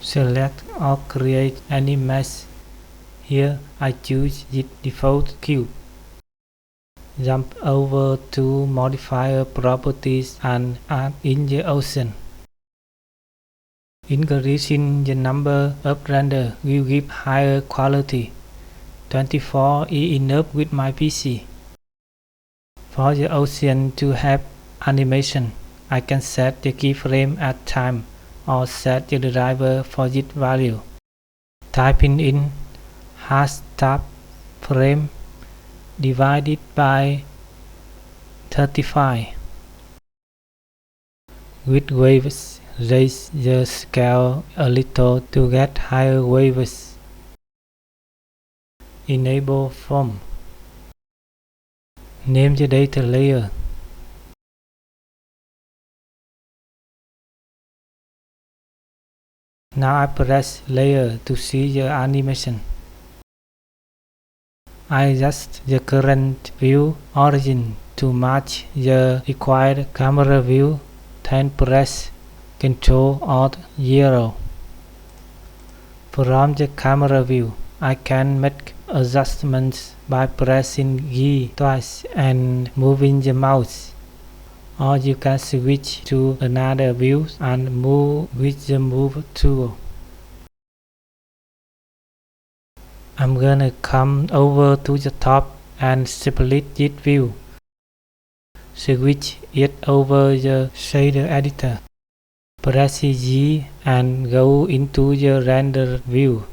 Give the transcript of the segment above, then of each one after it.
Select or create any mesh. Here I choose the default cube. Jump over to modifier properties and add in the ocean. Increasing the number of render will give higher quality. 24 is enough with my PC. For the ocean to have animation, I can set the keyframe at time or set the driver for this value. Typing in #tab frame divided by 35. With waves, raise the scale a little to get higher waves. Enable form. Name the data layer. Now I press layer to see the animation. I adjust the current view origin to match the required camera view, then press Ctrl Alt 0. From the camera view, I can make adjustments by pressing G twice and moving the mouse. Or you can switch to another view and move with the move tool. I'm gonna come over to the top and split this view. Switch it over the shader editor. Press G and go into the render view.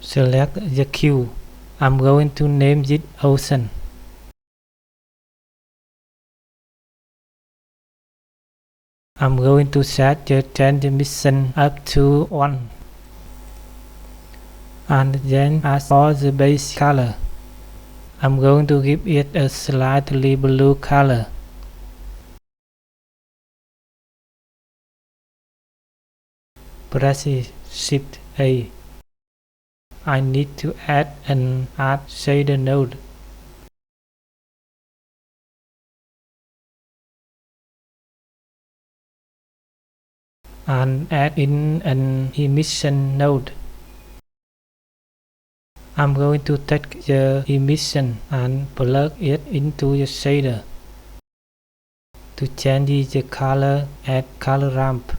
Select the cube. I'm going to name it ocean. I'm going to set the transmission up to 1. And then as for the base color, I'm going to give it a slightly blue color. Press Shift A. I need to add an Add Shader node. And add in an emission node. I'm going to take the emission and plug it into the shader. To change the color, add color ramp.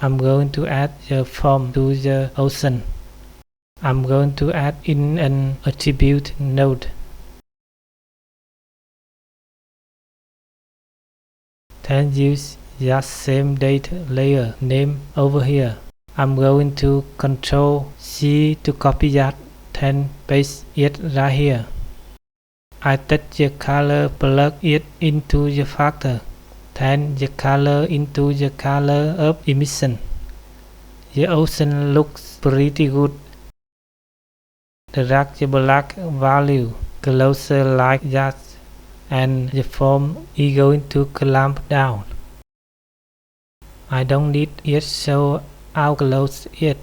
I'm going to add the form to the ocean. I'm going to add in an attribute node. Then use that same data layer name over here. I'm going to Ctrl C to copy that, then paste it right here. I take the color, plug it into the factor, then the color into the color of emission. The ocean looks pretty good. Drag the black value closer like that, and the form is going to clamp down. I don't need it, so I'll close it.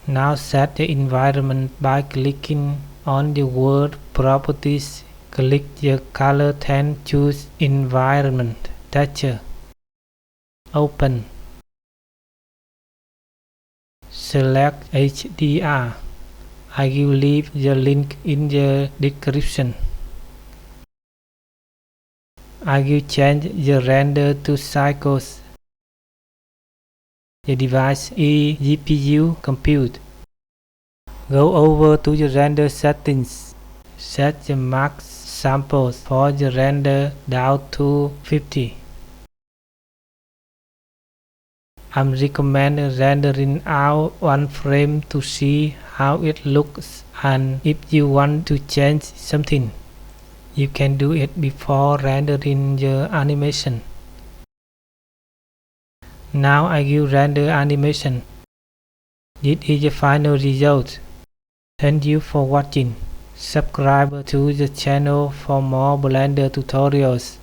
Now set the environment by clicking on the word properties. Click the color, then choose environment texture. Open. Select HDR. I will leave the link in the description. I will change the render to cycles. The device is GPU compute. Go over to the render settings. Set the max samples for the render down to 50. I'm recommending rendering out one frame to see how it looks, and if you want to change something, you can do it before rendering the animation. Now I will render animation. This is the final result. Thank you for watching. Subscribe to the channel for more Blender tutorials.